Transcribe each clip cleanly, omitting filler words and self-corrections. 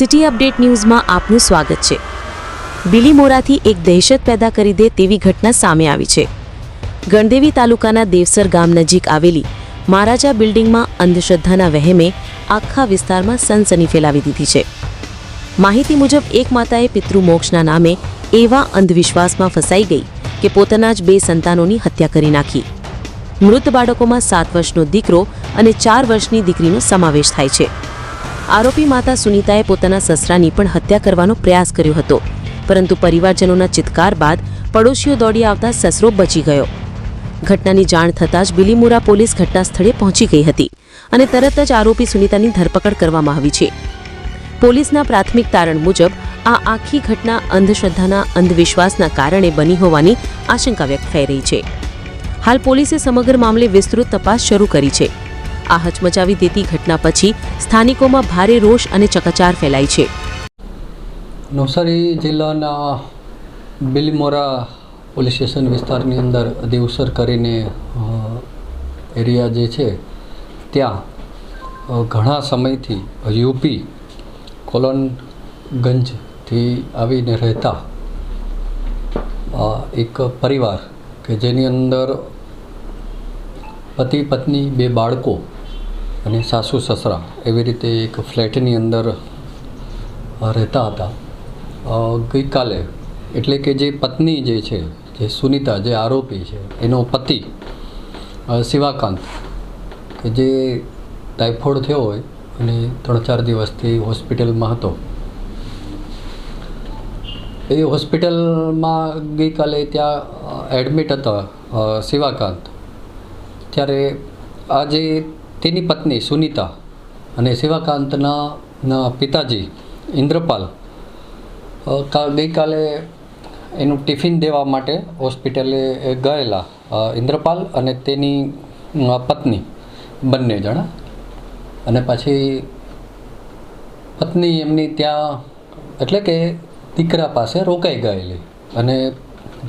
City update ન્યૂઝમાં આપનું સ્વાગત છે। બિલીમોરાથી એક દહેશત પેદા કરી દે તેવી ઘટના સામે આવી છે। ગણદેવી તાલુકાના દેવસર ગામ નજીક આવેલી મહારાજા બિલ્ડિંગમાં અંધશ્રદ્ધાના વહેમે આખા વિસ્તારમાં સનસની ફેલાવી દીધી છે। માહિતી મુજબ એક માતાએ પિતૃમોક્ષના નામે એવા અંધવિશ્વાસમાં ફસાઈ ગઈ કે પોતાના જ 2 સંતાનોની હત્યા કરી નાખી। મૃત બાળકોમાં 7 વર્ષનો દીકરો અને 4 વર્ષની દીકરીનો સમાવેશ થાય છે। આરોપી માતા સુનીતાએ પોતાના સસરાની પણ હત્યા કરવાનો પ્રયાસ કર્યો હતો, પરંતુ પરિવારજનોના ચિત્કાર બાદ પડોશીઓ દોડી આવતા સસરો બચી ગયો। ઘટનાની જાણ થતાં જ બિલીમોરા પોલીસ ઘટના સ્થળે પહોંચી ગઈ હતી અને તરત જ આરોપી સુનીતાની ધરપકડ કરવામાં આવી છે। પોલીસના પ્રાથમિક તારણ મુજબ આ આખી ઘટના અંધશ્રદ્ધાના અંધવિશ્વાસના કારણે બની હોવાની આશંકા વ્યક્ત થઈ રહી છે। હાલ પોલીસે સમગ્ર મામલે વિસ્તૃત તપાસ શરૂ કરી છે। આ હચમચાવી દેતી ઘટના પછી સ્થાનિકોમાં ભારે રોષ અને ચકચાર ફેલાઈ છે। નવસારી જિલ્લાના બિલીમોરા પોલીસ સ્ટેશન વિસ્તારની અંદર દેવસર કરીને એરિયા જે છે ત્યાં ઘણા સમયથી યુપી કોલનગંજથી આવીને રહેતા એક પરિવાર કે જેની અંદર પતિ પત્ની 2 બાળકો અને સાસુ સસરા એવી રીતે એક ફ્લેટની અંદર રહેતા હતા। ગઈકાલે એટલે કે જે પત્ની જે છે, જે સુનીતા, જે આરોપી છે, એનો પતિ શિવાકાંત કે જે ટાઇફોઇડ થયો હોય અને 3-4 દિવસથી હોસ્પિટલમાં હતો, એ હોસ્પિટલમાં ગઈકાલે ત્યાં એડમિટ હતા શિવાકાંત। ત્યારે આજે તેની પત્ની સુનીતા અને શિવાકાંતના પિતાજી ઇન્દ્રપાલ ગઈકાલે એનું ટિફિન દેવા માટે હોસ્પિટલે ગયેલા, ઇન્દ્રપાલ અને તેની પત્ની બંને જણા, અને પછી પત્ની એમની ત્યાં એટલે કે દીકરા પાસે રોકાઈ ગયેલી અને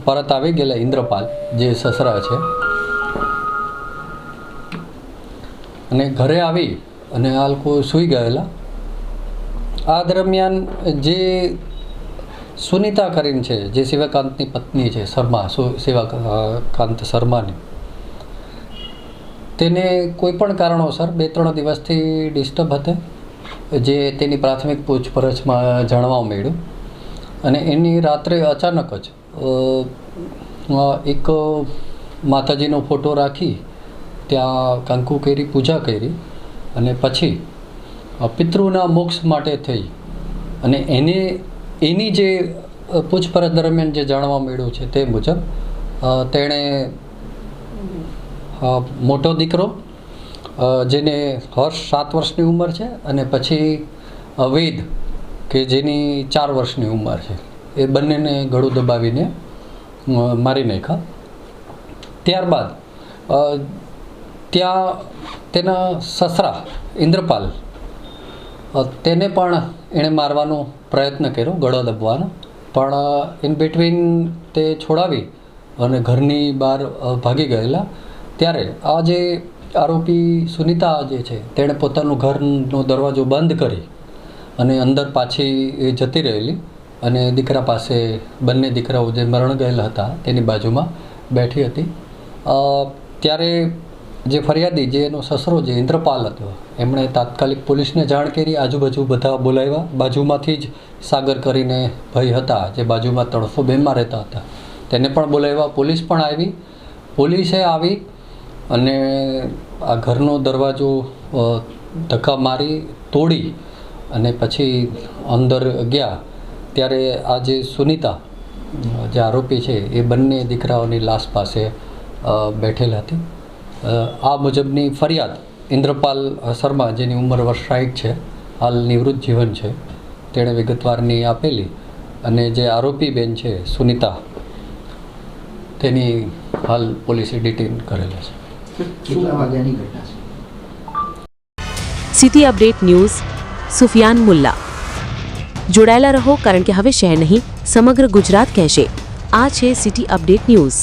પરત આવી ગયેલા ઇન્દ્રપાલ જે સસરા છે, અને ઘરે આવી અને આ લોકો સૂઈ ગયેલા। આ દરમિયાન જે સુનીતા કરીને છે, જે શિવાકાંતની પત્ની છે, શિવાકાંત શર્માની, તેને કોઈ પણ કારણોસર 2-3 દિવસથી ડિસ્ટર્બ હતી, જે તેની પ્રાથમિક પૂછપરછમાં જાણવા મળ્યું। અને એની રાત્રે અચાનક જ એક માતાજીનો ફોટો રાખી ત્યાં કંકુ કરી, પૂજા કરી, અને પછી પિતૃના મોક્ષ માટે થઈ અને એની જે પૂછપરછ દરમિયાન જે જાણવા મળ્યું છે તે મુજબ તેણે મોટો દીકરો જેને હર્ષ 7 વર્ષની ઉંમર છે, અને પછી વેદ કે જેની 4 વર્ષની ઉંમર છે, એ બંનેને ગળું દબાવીને મારી નાખ્યા। ત્યારબાદ ત્યાં તેના સસરા ઇન્દ્રપાલ તેને પણ એણે મારવાનો પ્રયત્ન કર્યો, ગળો દબવાનો, પણ ઇન બિટવીન તે છોડાવી અને ઘરની બહાર ભાગી ગયેલા। ત્યારે આ જે આરોપી સુનીતા જે છે તેણે પોતાનું ઘરનો દરવાજો બંધ કરી અને અંદર પાછી એ જતી રહેલી અને દીકરા પાસે, બંને દીકરાઓ જે મરણ ગયેલા હતા તેની બાજુમાં બેઠી હતી। ત્યારે જે ફરિયાદી, જે એનો સસરો જે ઇન્દ્રપાલ હતો, એમણે તાત્કાલિક પોલીસને જાણ કરી, આજુબાજુ બધા બોલાવ્યા। બાજુમાંથી જ સાગર કરીને ભાઈ હતા જે બાજુમાં 302માં રહેતા હતા, તેને પણ બોલાવ્યા। પોલીસ પણ આવી, પોલીસે આવી અને આ ઘરનો દરવાજો ધક્કા મારી તોડી અને પછી અંદર ગયા। ત્યારે આ જે સુનીતા, જે આરોપી છે, એ બંને દીકરાઓની લાશ પાસે બેઠેલ હતી। આ મુજબની ફરિયાદ ઇન્દ્રપાલ શર્મા, જેની ઉંમર વર્ષ 60 છે, હાલ નિવૃત્ત જીવન છે, તેણે વિગતવારની આપેલી, અને જે આરોપી બેન છે સુનીતા, તેની હાલ પોલીસે ડિટેન કરેલા છે। City update news Sufiyan Mulla. જોડાયેલા રહો, કારણ કે હવે શહેર નહીં સમગ્ર ગુજરાત કહેશે। આ છે સિટી અપડેટ ન્યૂઝ।